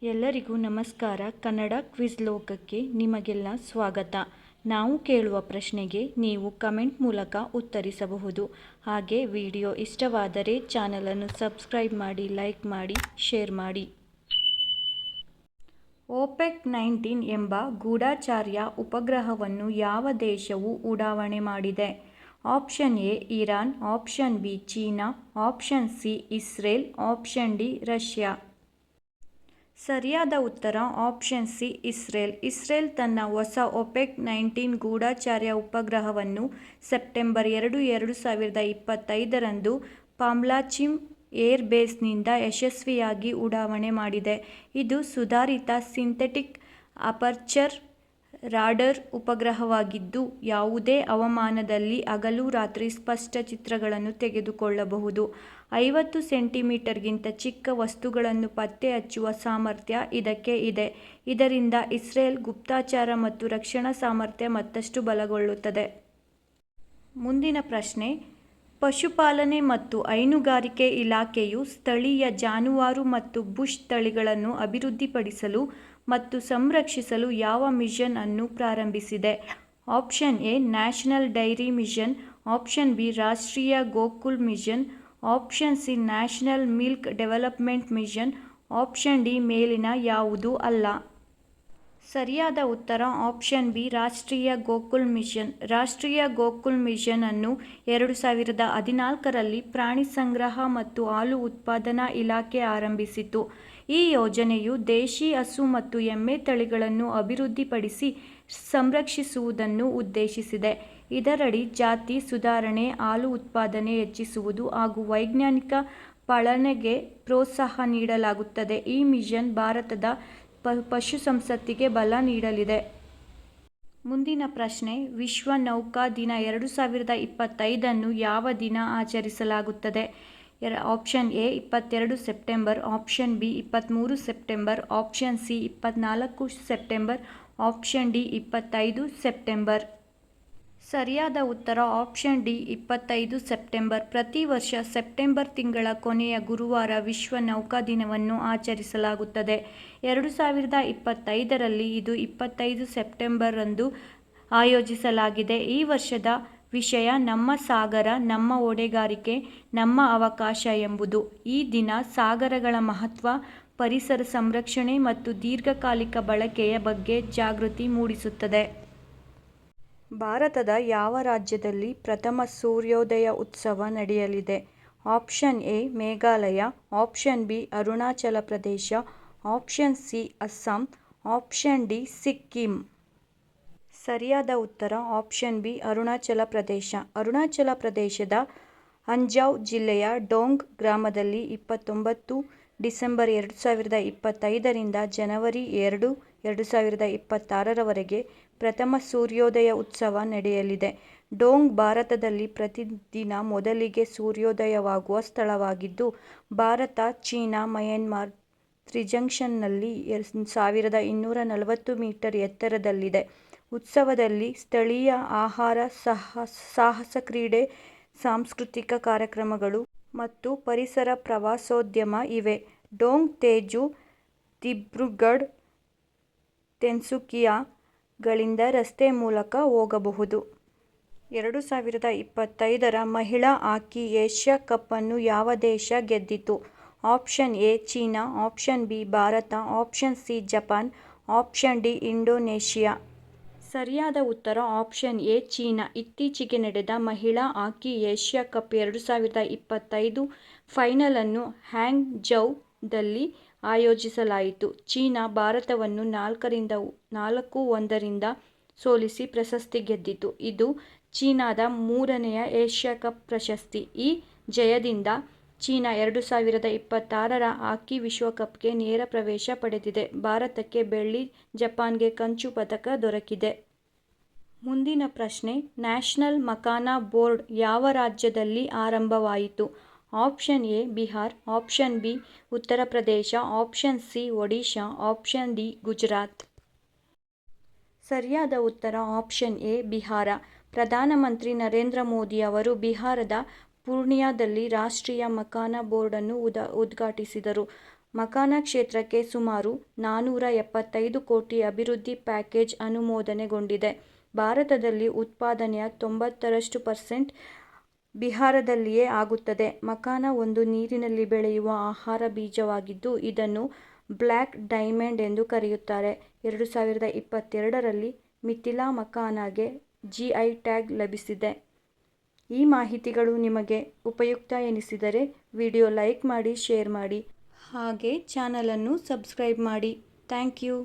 ಎಲ್ಲರಿಗೂ ನಮಸ್ಕಾರ. ಕನ್ನಡ ಕ್ವಿಜ್ ಲೋಕಕ್ಕೆ ನಿಮಗೆಲ್ಲ ಸ್ವಾಗತ. ನಾವು ಕೇಳುವ ಪ್ರಶ್ನೆಗೆ ನೀವು ಕಮೆಂಟ್ ಮೂಲಕ ಉತ್ತರಿಸಬಹುದು. ಹಾಗೆ ವಿಡಿಯೋ ಇಷ್ಟವಾದರೆ ಚಾನಲನ್ನು ಸಬ್ಸ್ಕ್ರೈಬ್ ಮಾಡಿ, ಲೈಕ್ ಮಾಡಿ, ಶೇರ್ ಮಾಡಿ. OPEC 19 ಎಂಬ ಗೂಢಚಾರ್ಯ ಉಪಗ್ರಹವನ್ನು ಯಾವ ದೇಶವು ಉಡಾವಣೆ ಮಾಡಿದೆ? Option A Iran, option B China, option C Israel, option D Russia. ಸರಿಯಾದ ಉತ್ತರ ಆಪ್ಷನ್ ಸಿ ಇಸ್ರೇಲ್. ಇಸ್ರೇಲ್ ತನ್ನ ಹೊಸ OPEC 19 ಗೂಢಚಾರ್ಯ ಉಪಗ್ರಹವನ್ನು ಸೆಪ್ಟೆಂಬರ್ 2, 2025ರಂದು ಪಾಮ್ಲಾಚಿಮ್ ಏರ್ ಬೇಸ್ನಿಂದ ಯಶಸ್ವಿಯಾಗಿ ಉಡಾವಣೆ ಮಾಡಿದೆ. ಇದು ಸುಧಾರಿತ ಸಿಂಥೆಟಿಕ್ ಅಪರ್ಚರ್ ರಾಡಾರ್ ಉಪಗ್ರಹವಾಗಿದ್ದು, ಯಾವುದೇ ಹವಾಮಾನದಲ್ಲಿ ಹಗಲು ರಾತ್ರಿ ಸ್ಪಷ್ಟ ಚಿತ್ರಗಳನ್ನು ತೆಗೆದುಕೊಳ್ಳಬಹುದು. 50 ಸೆಂಟಿಮೀಟರ್ಗಿಂತ ಚಿಕ್ಕ ವಸ್ತುಗಳನ್ನು ಪತ್ತೆ ಹಚ್ಚುವ ಸಾಮರ್ಥ್ಯ ಇದಕ್ಕೆ ಇದೆ. ಇದರಿಂದ ಇಸ್ರೇಲ್ ಗುಪ್ತಚರ ಮತ್ತು ರಕ್ಷಣಾ ಸಾಮರ್ಥ್ಯ ಮತ್ತಷ್ಟು ಬಲಗೊಳ್ಳುತ್ತದೆ. ಮುಂದಿನ ಪ್ರಶ್ನೆ, ಪಶುಪಾಲನೆ ಮತ್ತು ಹೈನುಗಾರಿಕೆ ಇಲಾಖೆಯು ಸ್ಥಳೀಯ ಜಾನುವಾರು ಮತ್ತು ಬುಷ್ ತಳಿಗಳನ್ನು ಅಭಿವೃದ್ಧಿಪಡಿಸಲು ಮತ್ತು ಸಂರಕ್ಷಿಸಲು ಯಾವ ಮಿಷನ್ ಅನ್ನು ಪ್ರಾರಂಭಿಸಿದೆ? Option A national dairy mission, option B Rashtriya Gokul mission, option C national milk development mission, option D ಮೇಲಿನ ಯಾವುದೂ ಅಲ್ಲ. ಸರಿಯಾದ ಉತ್ತರ option B Rashtriya Gokul mission. ರಾಷ್ಟ್ರೀಯ ಗೋಕುಲ್ ಮಿಷನ್ ಅನ್ನು 2014ರಲ್ಲಿ ಪ್ರಾಣಿ ಸಂಗ್ರಹ ಮತ್ತು ಹಾಲು ಉತ್ಪಾದನಾ ಇಲಾಖೆ ಆರಂಭಿಸಿತು. ಈ ಯೋಜನೆಯು ದೇಶಿ ಹಸು ಮತ್ತು ಎಮ್ಮೆ ತಳಿಗಳನ್ನು ಅಭಿವೃದ್ಧಿಪಡಿಸಿ ಸಂರಕ್ಷಿಸುವುದನ್ನು ಉದ್ದೇಶಿಸಿದೆ. ಇದರಡಿ ಜಾತಿ ಸುಧಾರಣೆ, ಹಾಲು ಉತ್ಪಾದನೆ ಹೆಚ್ಚಿಸುವುದು ಹಾಗೂ ವೈಜ್ಞಾನಿಕ ಪಾಲನೆಗೆ ಪ್ರೋತ್ಸಾಹ ನೀಡಲಾಗುತ್ತದೆ. ಈ ಮಿಷನ್ ಭಾರತದ ಪಶು ಸಂಪತ್ತಿಗೆ ಬಲ ನೀಡಲಿದೆ. ಮುಂದಿನ ಪ್ರಶ್ನೆ, ವಿಶ್ವ ನೌಕಾ ದಿನ 2025 ಯಾವ ದಿನ ಆಚರಿಸಲಾಗುತ್ತದೆ? Option A 22 September, option B 23 September, option C 24 September, option D 25 September. ಸರಿಯಾದ ಉತ್ತರ ಆಪ್ಷನ್ ಡಿ 25 ಸೆಪ್ಟೆಂಬರ್. ಪ್ರತಿ ವರ್ಷ ಸೆಪ್ಟೆಂಬರ್ ತಿಂಗಳ ಕೊನೆಯ ಗುರುವಾರ ವಿಶ್ವ ನೌಕಾ ದಿನವನ್ನು ಆಚರಿಸಲಾಗುತ್ತದೆ. 2025ರಲ್ಲಿ ಇದು 25 ಸೆಪ್ಟೆಂಬರ್ರಂದು ಆಯೋಜಿಸಲಾಗಿದೆ. ಈ ವರ್ಷದ ವಿಷಯ ನಮ್ಮ ಸಾಗರ, ನಮ್ಮ ಹೊಣೆಗಾರಿಕೆ, ನಮ್ಮ ಅವಕಾಶ ಎಂಬುದು. ಈ ದಿನ ಸಾಗರಗಳ ಮಹತ್ವ, ಪರಿಸರ ಸಂರಕ್ಷಣೆ ಮತ್ತು ದೀರ್ಘಕಾಲಿಕ ಬಳಕೆಯ ಬಗ್ಗೆ ಜಾಗೃತಿ ಮೂಡಿಸುತ್ತದೆ. ಭಾರತದ ಯಾವ ರಾಜ್ಯದಲ್ಲಿ ಪ್ರಥಮ ಸೂರ್ಯೋದಯ ಉತ್ಸವ ನಡೆಯಲಿದೆ? Option A Meghalaya, option B Arunachal Pradesh, option C Assam, option D Sikkim. ಸರಿಯಾದ ಉತ್ತರ ಆಪ್ಷನ್ ಬಿ ಅರುಣಾಚಲ ಪ್ರದೇಶ. ಅರುಣಾಚಲ ಪ್ರದೇಶದ ಅಂಜಾವ್ ಜಿಲ್ಲೆಯ ಡೋಂಗ್ ಗ್ರಾಮದಲ್ಲಿ 29 ಡಿಸೆಂಬರ್ 2025ರಿಂದ ಜನವರಿ 2, 2026ರವರೆಗೆ ಪ್ರಥಮ ಸೂರ್ಯೋದಯ ಉತ್ಸವ ನಡೆಯಲಿದೆ. ಡೋಂಗ್ ಭಾರತದಲ್ಲಿ ಪ್ರತಿದಿನ ಮೊದಲಿಗೆ ಸೂರ್ಯೋದಯವಾಗುವ ಸ್ಥಳವಾಗಿದ್ದು, ಭಾರತ, ಚೀನಾ, ಮಯನ್ಮಾರ್ ತ್ರಿಜಂಕ್ಷನ್ನಲ್ಲಿ 1240 ಮೀಟರ್ ಎತ್ತರದಲ್ಲಿದೆ. ಉತ್ಸವದಲ್ಲಿ ಸ್ಥಳೀಯ ಆಹಾರ, ಸಾಹಸ ಕ್ರೀಡೆ, ಸಾಂಸ್ಕೃತಿಕ ಕಾರ್ಯಕ್ರಮಗಳು ಮತ್ತು ಪರಿಸರ ಪ್ರವಾಸೋದ್ಯಮ ಇವೆ. ಡೋಂಗ್ ತೇಜು, ದಿಬ್ರುಗಢ್, ತಿನ್ಸುಕಿಯಾ ಗಳಿಂದ ರಸ್ತೆ ಮೂಲಕ ಹೋಗಬಹುದು. 2025ರ ಮಹಿಳಾ ಹಾಕಿ ಏಶ್ಯ ಕಪ್ ಅನ್ನು ಯಾವ ದೇಶ ಗೆದ್ದಿತು? ಆಪ್ಷನ್ ಎ ಚೀನಾ, option B Bharat, option C Japan, option D Indonesia. ಸರಿಯಾದ ಉತ್ತರ ಆಪ್ಷನ್ ಎ ಚೀನಾ. ಇತ್ತೀಚೆಗೆ ನಡೆದ ಮಹಿಳಾ ಹಾಕಿ ಏಶ್ಯ ಕಪ್ 2025 ಫೈನಲ್ ಅನ್ನು ಹ್ಯಾಂಗ್ಝೌದಲ್ಲಿ ಆಯೋಜಿಸಲಾಯಿತು. ಚೀನಾ ಭಾರತವನ್ನು 4-1ರಿಂದ ಸೋಲಿಸಿ ಪ್ರಶಸ್ತಿ ಗೆದ್ದಿತು. ಇದು ಚೀನಾದ 3ನೇ ಏಶ್ಯ ಕಪ್ ಪ್ರಶಸ್ತಿ. ಈ ಜಯದಿಂದ ಚೀನಾ 2026ರ ಹಾಕಿ ವಿಶ್ವಕಪ್ಗೆ ನೇರ ಪ್ರವೇಶ ಪಡೆದಿದೆ. ಭಾರತಕ್ಕೆ ಬೆಳ್ಳಿ, ಜಪಾನ್ಗೆ ಕಂಚು ಪದಕ ದೊರಕಿದೆ. ಮುಂದಿನ ಪ್ರಶ್ನೆ, ನ್ಯಾಷನಲ್ ಮಕಾನ ಬೋರ್ಡ್ ಯಾವ ರಾಜ್ಯದಲ್ಲಿ ಆರಂಭವಾಯಿತು? Option A Bihar, option B Uttar Pradesh, option C Odisha, option D Gujarat. ಸರಿಯಾದ ಉತ್ತರ ಆಪ್ಷನ್ ಎ ಬಿಹಾರ. ಪ್ರಧಾನಮಂತ್ರಿ ನರೇಂದ್ರ ಮೋದಿ ಅವರು ಬಿಹಾರದ ಪೂರ್ಣಿಯಾದಲ್ಲಿ ರಾಷ್ಟ್ರೀಯ ಮಕಾನ ಬೋರ್ಡ್ ಅನ್ನು ಉದ್ಘಾಟಿಸಿದರು. ಮಕಾನ ಕ್ಷೇತ್ರಕ್ಕೆ ಸುಮಾರು 475 ಕೋಟಿ ಅಭಿವೃದ್ಧಿ ಪ್ಯಾಕೇಜ್ ಅನುಮೋದನೆಗೊಂಡಿದೆ. ಭಾರತದಲ್ಲಿ ಉತ್ಪಾದನೆಯ 90% ಬಿಹಾರದಲ್ಲಿಯೇ ಆಗುತ್ತದೆ. ಮಕಾನ ಒಂದು ನೀರಿನಲ್ಲಿ ಬೆಳೆಯುವ ಆಹಾರ ಬೀಜವಾಗಿದ್ದು ಇದನ್ನು ಬ್ಲ್ಯಾಕ್ ಡೈಮಂಡ್ ಎಂದು ಕರೆಯುತ್ತಾರೆ. 2022ರಲ್ಲಿ ಮಿಥಿಲಾ ಮಕಾನಾಗೆ ಜಿಐ ಟ್ಯಾಗ್ ಲಭಿಸಿದೆ. ಈ ಮಾಹಿತಿಗಳು ನಿಮಗೆ ಉಪಯುಕ್ತ ಎನಿಸಿದರೆ ವಿಡಿಯೋ ಲೈಕ್ ಮಾಡಿ, ಶೇರ್ ಮಾಡಿ, ಹಾಗೆ ಚಾನಲನ್ನು ಸಬ್ಸ್ಕ್ರೈಬ್ ಮಾಡಿ. Thank you.